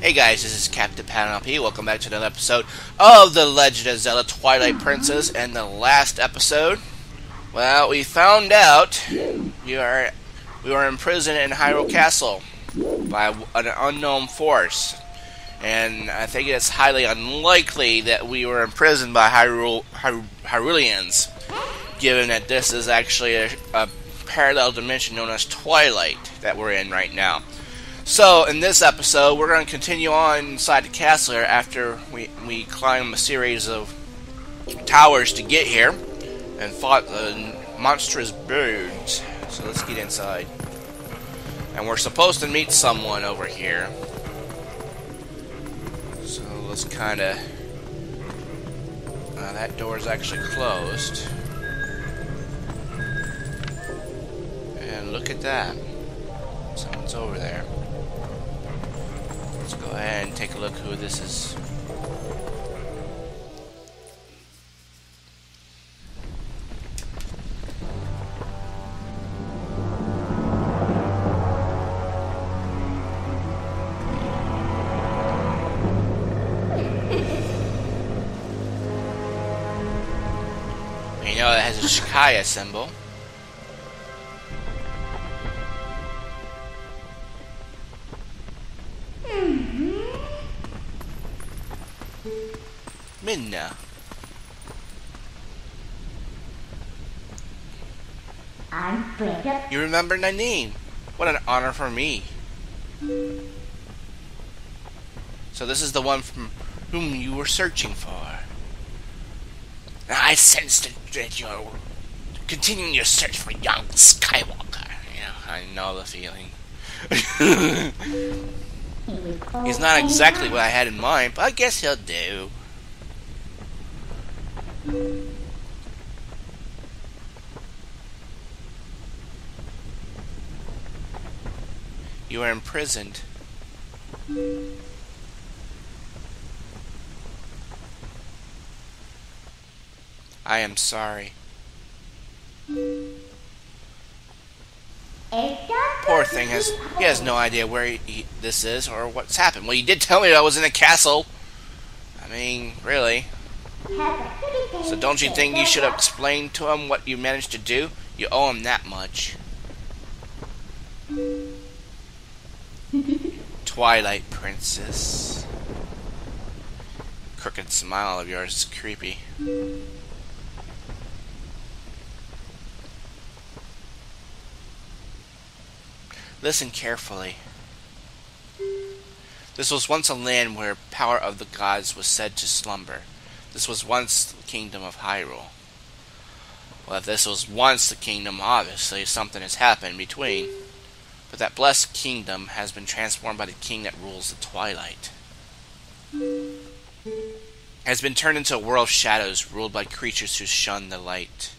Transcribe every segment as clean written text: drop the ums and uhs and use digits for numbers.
Hey guys, this is CaptainPaladinLP. Welcome back to another episode of The Legend of Zelda Twilight Princess. And the last episode, well, we found out we were imprisoned in Hyrule Castle by an unknown force. And I think it's highly unlikely that we were imprisoned by Hyruleans, given that this is actually a parallel dimension known as Twilight that we're in right now. So, in this episode, we're going to continue on inside the castle here after we climb a series of towers to get here and fought the monstrous birds. So let's get inside. And we're supposed to meet someone over here. So let's kind of... that door is actually closed. And look at that. Someone's over there. Let's go ahead and take a look who this is. You know it has a Shikaya symbol. Minna. I'm Freda. You remember my name. What an honor for me. So this is the one from whom you were searching for. I sensed that you're continuing your search for young Skywalker. Yeah, I know the feeling. He's not exactly what I had in mind, but I guess he'll do. You are imprisoned. I am sorry. Poor thing he has no idea where this is or what's happened. Well, you did tell me I was in a castle. I mean, really. So don't you think you should have explained to him what you managed to do? You owe him that much. Twilight Princess. Crooked smile of yours is creepy. Listen carefully. This was once a land where power of the gods was said to slumber. This was once the Kingdom of Hyrule. Well, if this was once the kingdom, obviously something has happened in between. But that blessed kingdom has been transformed by the king that rules the Twilight. It has been turned into a world of shadows ruled by creatures who shun the light.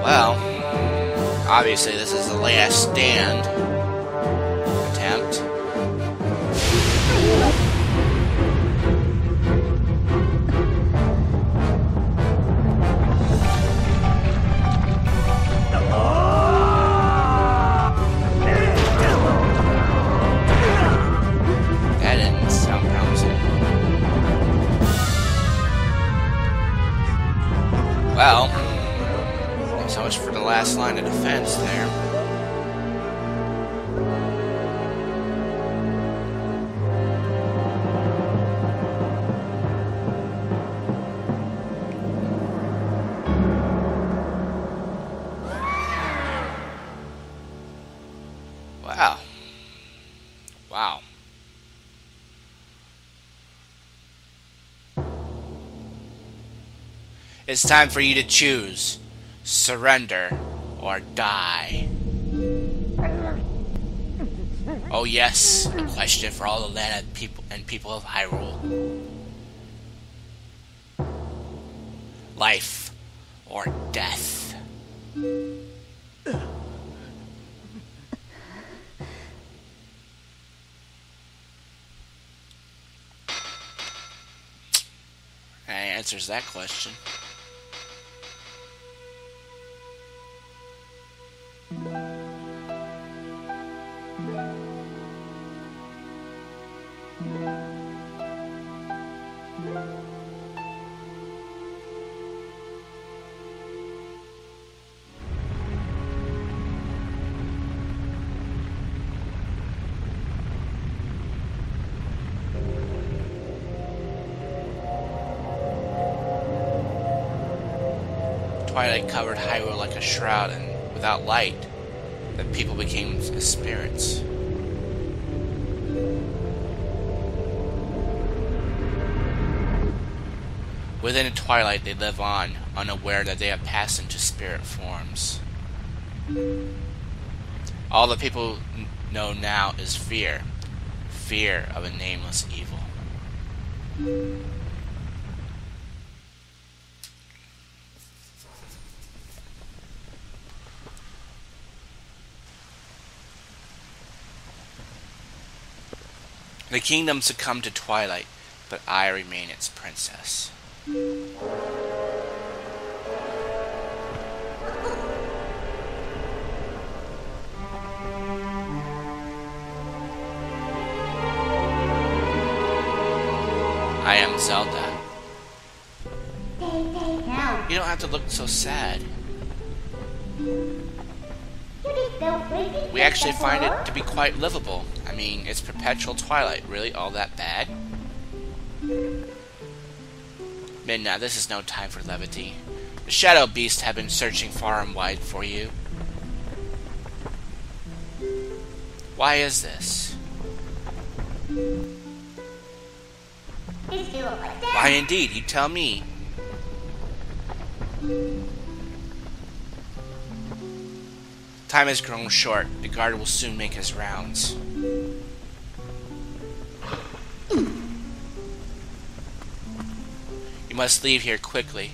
Well, obviously this is the last stand attempt. That didn't sound promising. Well, so much for the last line of defense there. Wow. Wow. It's time for you to choose. Surrender or die. Oh yes, a question for all the land and people of Hyrule. Life or death. answers that question. Twilight covered Hyrule like a shroud, and without light, the people became as spirits. Within the twilight, they live on, unaware that they have passed into spirit forms. All the people know now is fear. Fear of a nameless evil. The kingdom succumbed to Twilight, but I remain its princess. I am Zelda. You don't have to look so sad. We actually find it to be quite livable. I mean, it's perpetual twilight. Really all that bad? Midna, this is no time for levity. The Shadow Beasts have been searching far and wide for you. Why is this? Why indeed? You tell me. Time has grown short. The guard will soon make his rounds. You must leave here quickly.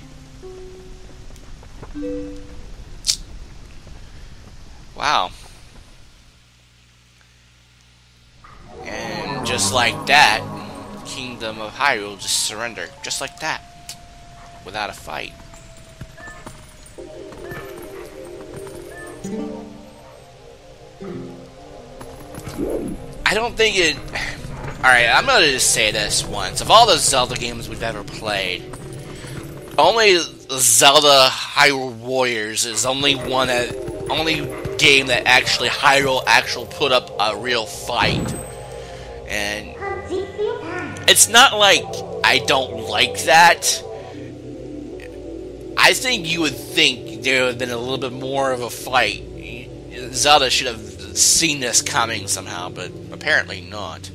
Wow. And just like that, Kingdom of Hyrule just surrendered. Just like that. Without a fight. I don't think it... Alright, I'm gonna just say this once. Of all the Zelda games we've ever played, only Zelda Hyrule Warriors is only game that actually Hyrule put up a real fight. And it's not like I don't like that. I think you would think there would have been a little bit more of a fight. Zelda should have seen this coming somehow, but apparently not.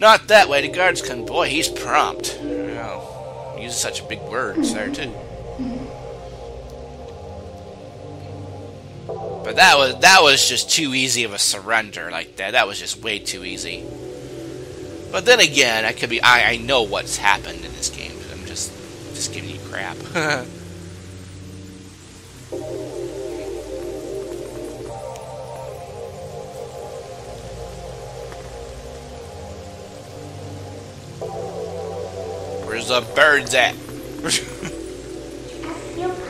Not that way. The guards can... Boy, he's prompt. Well, uses such big words there, too. But that was just too easy of a surrender like that. That was just way too easy. But then again, I know what's happened in this game. I'm just giving you crap. Where's the birds at?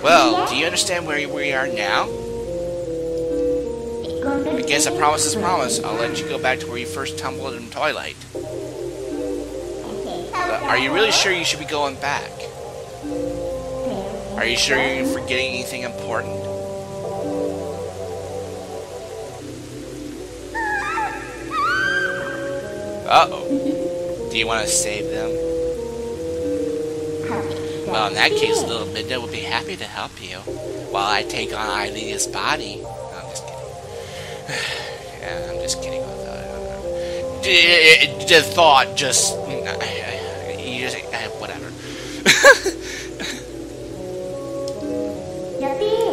Well, do you understand where we are now? I guess a promise is a promise. I'll let you go back to where you first tumbled in Twilight. Are you really sure you should be going back? Are you sure you're forgetting anything important? Uh-oh. Do you want to save them? Well, in that case, little Midna would be happy to help you while I take on Eileen's body. No, I'm just kidding. Yeah, I'm just kidding. The thought just... You just... Whatever.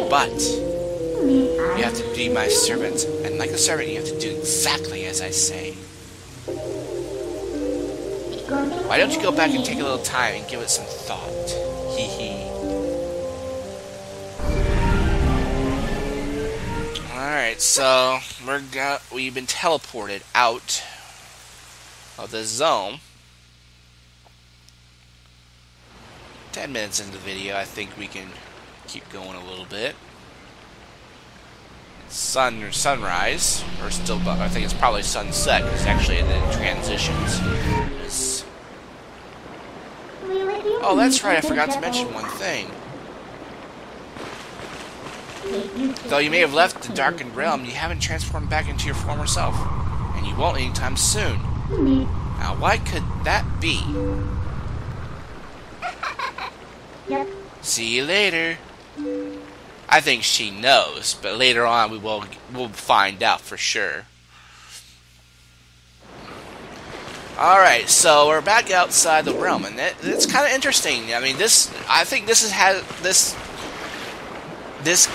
But you have to be my servant. And like a servant, you have to do exactly as I say. Why don't you go back and take a little time and give it some thought? Hee hee. Alright, so we've been teleported out of the zone. 10 minutes into the video. I think we can keep going a little bit. Sunrise, or still, I think it's probably sunset, because actually it then transitions. Oh, that's right, I forgot to mention one thing. Though you may have left the darkened realm, you haven't transformed back into your former self. And you won't anytime soon. Now, why could that be? See you later. I think she knows, but later on we'll find out for sure. Alright, so we're back outside the realm, and it's kind of interesting. I mean, I think this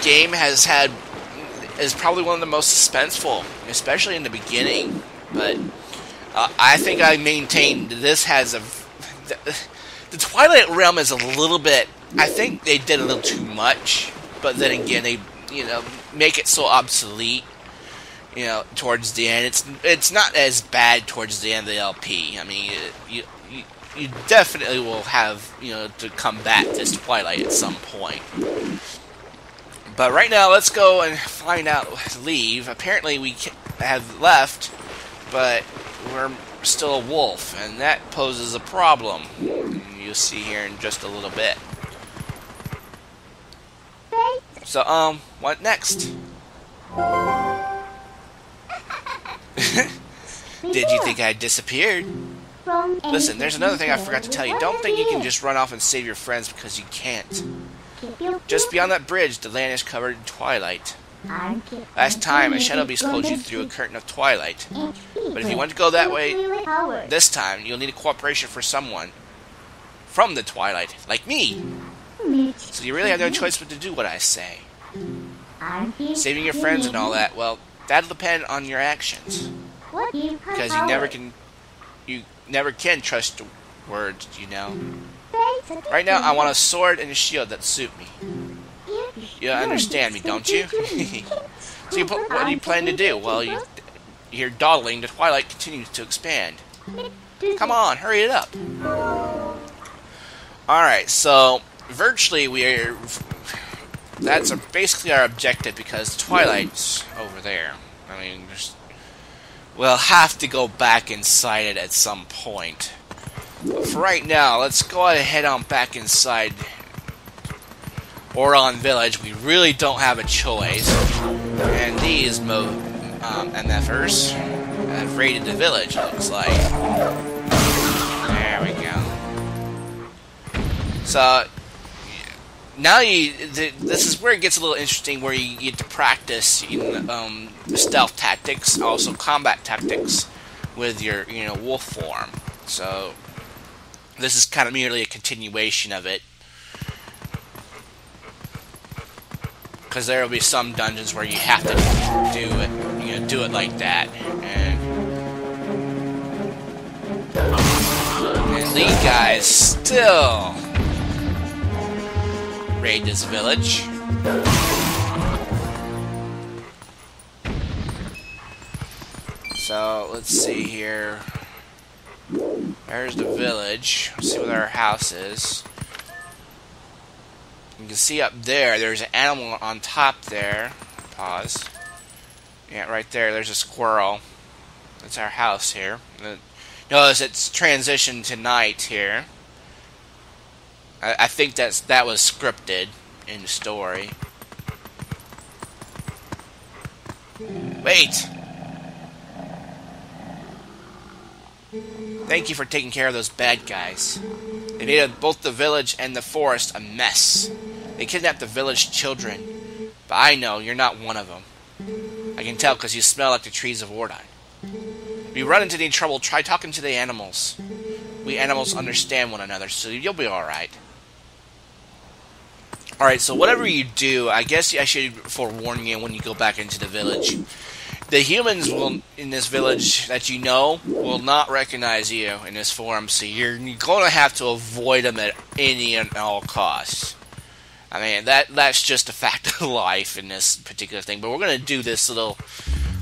game is probably one of the most suspenseful, especially in the beginning. But I think I maintain this has the Twilight realm is a little bit. I think they did a little too much, but then again, they make it so obsolete. Towards the end, it's not as bad towards the end of the LP. I mean, you definitely will have to combat this Twilight at some point. But right now, let's go and find out. Leave. Apparently, we have left, but we're still a wolf, and that poses a problem. You'll see here in just a little bit. So, what next? Did you think I disappeared? Listen, there's another thing I forgot to tell you. Don't think you can just run off and save your friends, because you can't. Just beyond that bridge, the land is covered in twilight. Last time, a shadow beast pulled you through a curtain of twilight. But if you want to go that way, this time, you'll need a cooperation for someone from the twilight, like me. So you really have no choice but to do what I say. Saving your friends and all that, well, that'll depend on your actions. Because you never can trust words, Right now, I want a sword and a shield that suit me. You understand me, don't you? So what do you plan to do? Well, you're dawdling, the twilight continues to expand. Come on, hurry it up. Alright, so virtually that's basically our objective, because the twilight's over there. I mean, we'll have to go back inside it at some point. But for right now, let's go ahead and head on back inside Oron Village. We really don't have a choice. And these MFers have raided the village, it looks like. There we go. So, now this is where it gets a little interesting, where you get to practice stealth tactics, also combat tactics with your wolf form. So this is kind of merely a continuation of it, because there will be some dungeons where you have to do it like that, and lead guys still raid this village. So let's see here. There's the village. Let's see what our house is. You can see up there, there's an animal on top there. Pause. Yeah, right there, there's a squirrel. That's our house here. Notice it's transitioned to night here. I think that was scripted in the story. Wait! Thank you for taking care of those bad guys. They made both the village and the forest a mess. They kidnapped the village children. But I know you're not one of them. I can tell because you smell like the trees of Ordine. If you run into any trouble, try talking to the animals. We animals understand one another, so you'll be alright. Alright, so whatever you do, I guess I should forewarn you when you go back into the village. The humans in this village that will not recognize you in this form, so you're going to have to avoid them at any and all costs. I mean, that's just a fact of life in this particular thing, but we're going to do this little,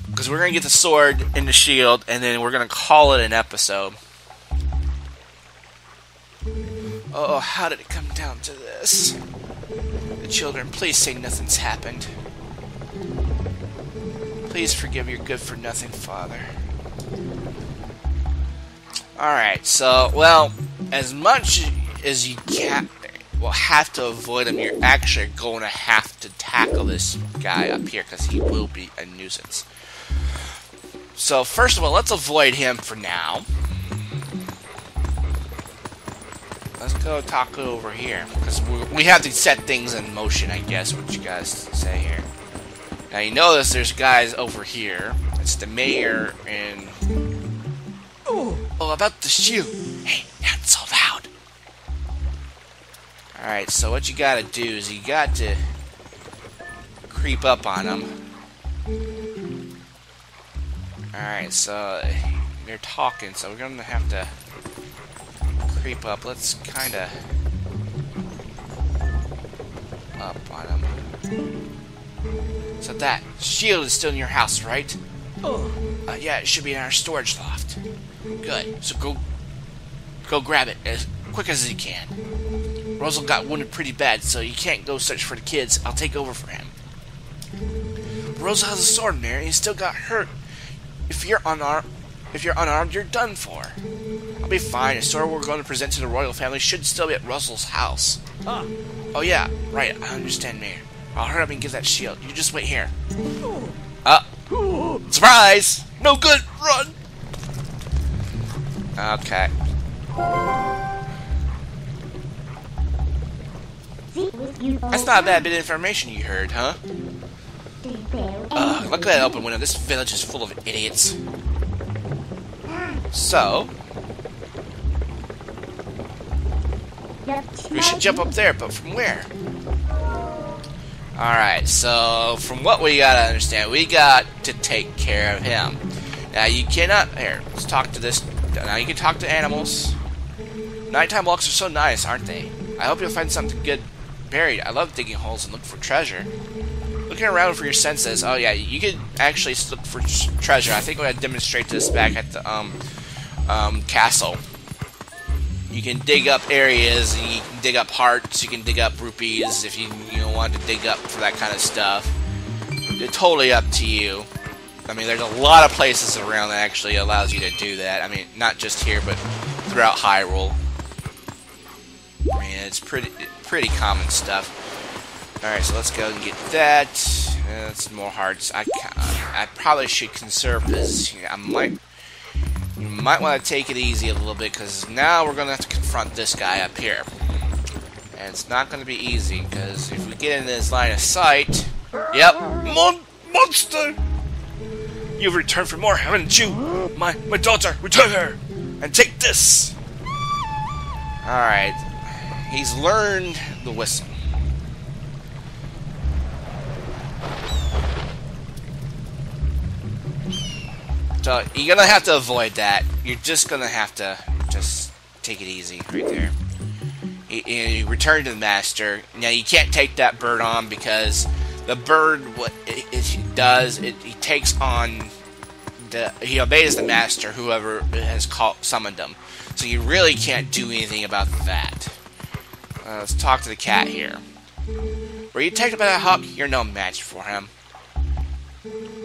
because we're going to get the sword and the shield, and then we're going to call it an episode. Oh, how did it come down to this? The children, please say nothing's happened. Please forgive your good-for-nothing father. Alright, so, well, as much as you will have to avoid him, you're actually going to have to tackle this guy up here, because he will be a nuisance. So, first of all, let's avoid him for now. Let's go talk over here, because we have to set things in motion, I guess, what you guys say here. Now, you notice there's guys over here. It's the mayor and... Oh, about the shield. Hey, not so loud. Alright, so what you gotta do is you got to creep up on them. Alright, so they're talking, so we're gonna have to creep up. Let's kinda up on them. So that shield is still in your house, right? Yeah, it should be in our storage loft. Good. So go grab it as quick as you can. Rosal got wounded pretty bad, so you can't go search for the kids. I'll take over for him. Rosal has a sword in there, and he still got hurt. If you're unarmed, you're done for. I'll be fine. The sword we're going to present to the royal family should still be at Rosal's house. Oh yeah, right. I understand, Mayor. I'll hurry up and get that shield. You just wait here. Surprise! No good! Run! Okay. That's not a bad bit of information you heard, huh? Look at that open window. This village is full of idiots. So... we should jump up there, but from where? Alright, so from what we gotta understand, we got to take care of him. Now you cannot... Here, let's talk to this... Now you can talk to animals. Nighttime walks are so nice, aren't they? I hope you'll find something good buried. I love digging holes and looking for treasure. Looking around for your senses. Oh yeah, you could actually look for treasure. I think we're gonna demonstrate this back at the castle. You can dig up areas, and you can dig up hearts, you can dig up rupees if you want to dig up for that kind of stuff. It's totally up to you. I mean, there's a lot of places around that actually allows you to do that. I mean, not just here, but throughout Hyrule. I mean, it's pretty common stuff. Alright, so let's go and get that. That's more hearts. I probably should conserve this. You might want to take it easy a little bit, because now we're going to have to confront this guy up here. And it's not going to be easy, because if we get into his line of sight... Yep. Monster! You've returned for more, haven't you? My daughter, return her! And take this! Alright. He's learned the whistle. So, you're gonna have to avoid that. You're just gonna have to just take it easy right there. You return to the master. Now, you can't take that bird on because the bird, what it does, he takes on he obeys the master, whoever has summoned him. So you really can't do anything about that. Let's talk to the cat here. Were you taken by that hawk? You're no match for him.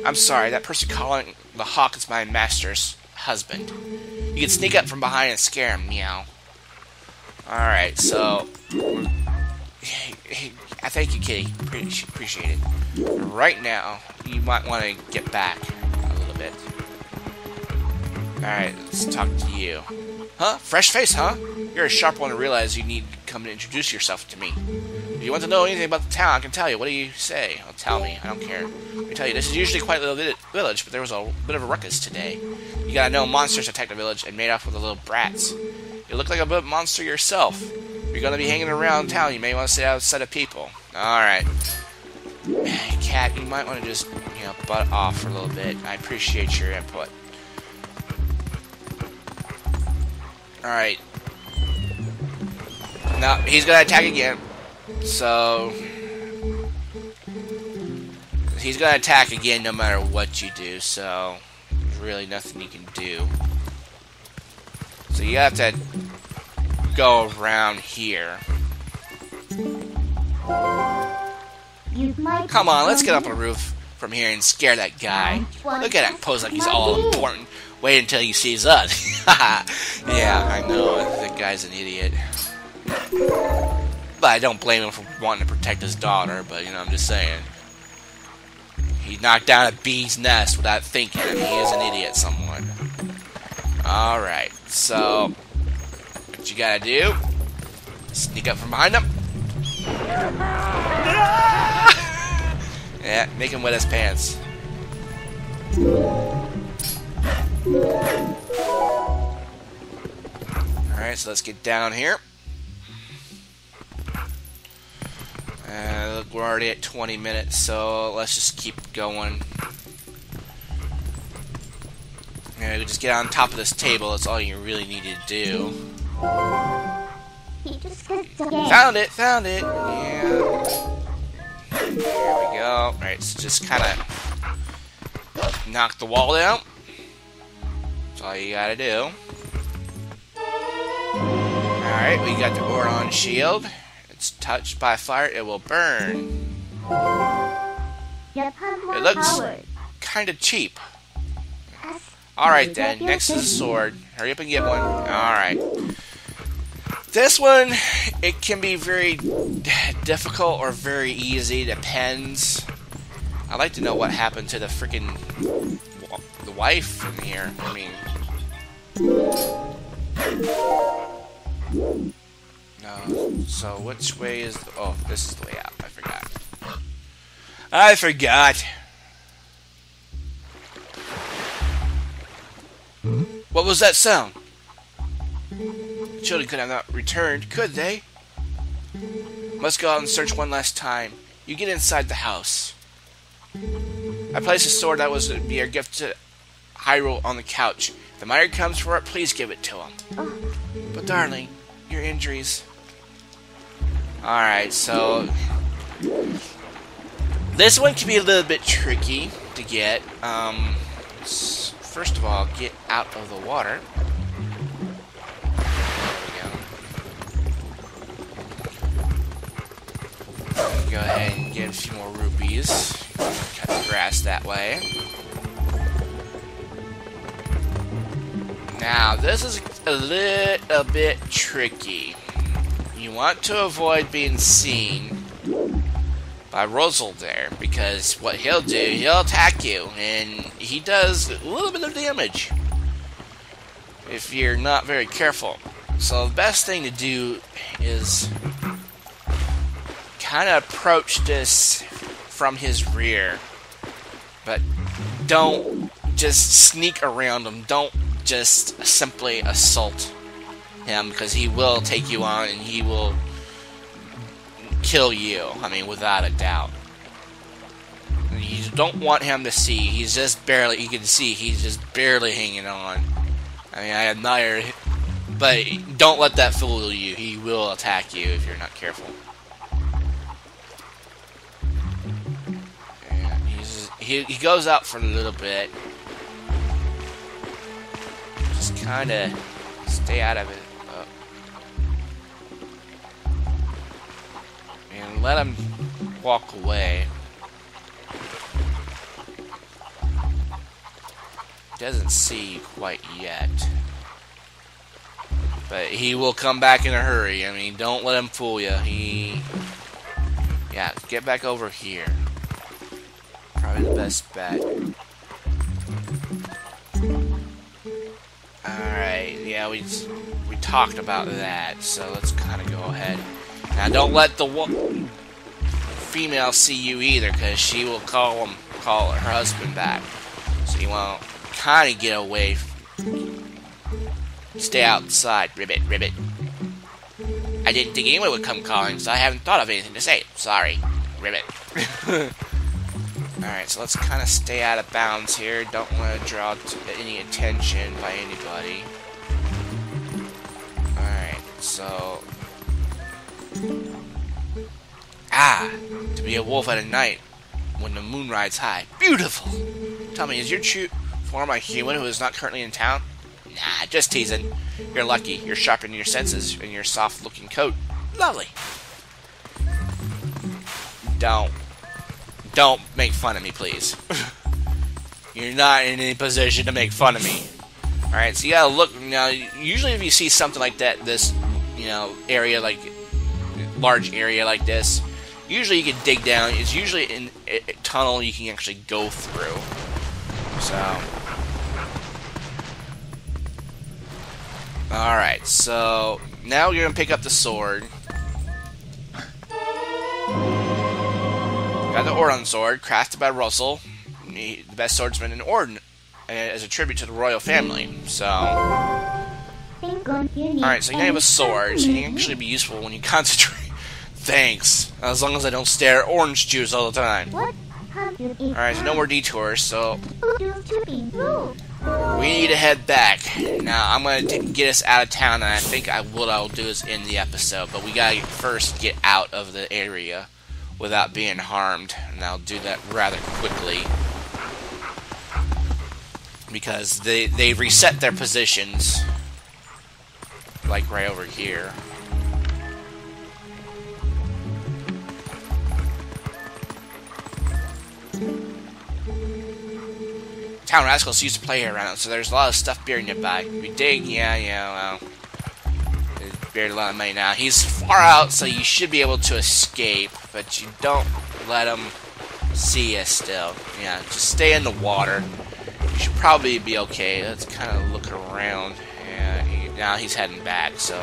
I'm sorry, that person calling the hawk is my master's husband. You can sneak up from behind and scare him, meow. Alright, so... I thank you, kitty. Appreciate it. Right now, you might want to get back a little bit. Alright, let's talk to you. Huh? Fresh face, huh? You're a sharp one to realize you need to come and introduce yourself to me. If you want to know anything about the town, I can tell you. What do you say? Well, tell me. I don't care. Let me tell you, this is usually quite a little village, but there was a bit of a ruckus today. You gotta know, monsters attacked the village and made off with the little brats. You look like a bit monster yourself. If you're gonna be hanging around town, you may want to stay outside of people. Alright. Cat, you might want to just, butt off for a little bit. I appreciate your input. Alright. Now, he's gonna attack again. So... he's gonna attack again no matter what you do, so... there's really nothing you can do. So you have to go around here. Come on, let's get up on the roof from here and scare that guy. Look at that pose like he's all important. Wait until he sees us. Yeah, I know. That guy's an idiot. But I don't blame him for wanting to protect his daughter, but, you know, I'm just saying. He knocked down a bee's nest without thinking. I mean, he is an idiot, someone. Alright, so what you gotta do, sneak up from behind him. Yeah, make him wet his pants. Alright, so let's get down here. Look, we're already at 20 minutes, so let's just keep going. Yeah, we just get on top of this table. That's all you really need to do. Found it! Found it! Yeah. Here we go. Alright, so just kind of knock the wall down. That's all you gotta do. Alright, we got the Oron shield. It's touched by fire, it will burn. It looks kind of cheap. Alright then, next is a sword. Hurry up and get one. Alright. This one, it can be very difficult or very easy, depends. I'd like to know what happened to the freaking the wife in here. I mean, no. So which way is? Oh, this is the way out. I forgot. What was that sound? The children could have not returned, could they? Must go out and search one last time. You get inside the house. I placed a sword that was to be our gift to Hyrule on the couch. If the miner comes for it, please give it to him. But darling, your injuries. Alright, so this one can be a little bit tricky to get. First of all, get out of the water. There we go. Go ahead and get a few more rupees. Cut the grass that way. Now, this is a little bit tricky. You want to avoid being seen by Rosal there, because what he'll do, he'll attack you, and he does a little bit of damage if you're not very careful. So the best thing to do is kind of approach this from his rear, but don't just sneak around him. Don't just simply assault him, because he will take you on and he will kill you. I mean, without a doubt. You don't want him to see. He's just barely, you can see he's just barely hanging on. I mean, I admire him, but don't let that fool you. He will attack you if you're not careful. Yeah, he goes out for a little bit. Just kind of stay out of it. And let him walk away. Doesn't see you quite yet. But he will come back in a hurry. I mean, don't let him fool you. Yeah, get back over here. Probably the best bet. Alright, yeah, we talked about that, so let's kind of go ahead. Now, don't let the female see you either, because she will call her husband back. So you want to kind of get away. Stay outside, ribbit, ribbit. I didn't think anyone would come calling, so I haven't thought of anything to say. Sorry, ribbit. Alright, so let's kind of stay out of bounds here. Don't want to draw any attention by anybody. Alright, so... to be a wolf at a night when the moon rides high. Beautiful! Tell me, is your true form a human who is not currently in town? Nah, just teasing. You're lucky. You're sharpening your senses in your soft-looking coat. Lovely. Don't make fun of me, please. You're not in any position to make fun of me. Alright, so you gotta look. Now, usually if you see something like that, this, area, like, large area like this, usually you can dig down. It's usually in a tunnel you can actually go through. So, alright, so now you're gonna pick up the sword. Got the Ordon sword, crafted by Russell, the best swordsman in Ordon, as a tribute to the royal family. So, alright, so you have a sword, so you can actually be useful when you concentrate. Thanks. As long as I don't stare at orange juice all the time. Alright, so no more detours, so we need to head back. Now, I'm going to get us out of town, and I think what I'll do is end the episode, but we got to first get out of the area without being harmed, and I'll do that rather quickly. Because they reset their positions, like right over here. Town Rascals used to play here around, so there's a lot of stuff buried nearby. We dig, well, he's buried a lot of money now. He's far out, so you should be able to escape, but you don't let him see you still. Yeah, just stay in the water. You should probably be okay. Let's kind of look around. Yeah, now he's heading back, so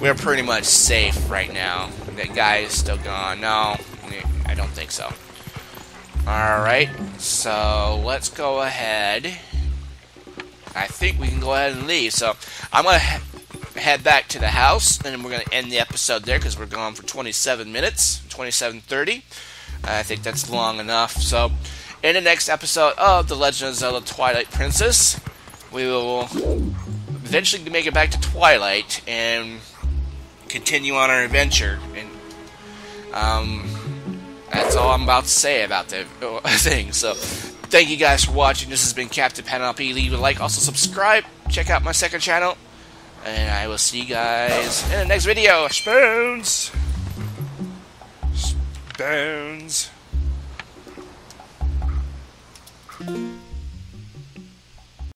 we're pretty much safe right now. That guy is still gone. No, I don't think so. Alright, so let's go ahead. I think we can go ahead and leave. So I'm going to head back to the house, and then we're going to end the episode there because we're gone for 27 minutes, 27:30. I think that's long enough. So in the next episode of The Legend of Zelda Twilight Princess, we will eventually make it back to Twilight and continue on our adventure. And that's all I'm about to say about the thing. So, thank you guys for watching. This has been CaptainPaladinLP. Leave a like, also subscribe. Check out my second channel. And I will see you guys in the next video. Spoons! Spoons.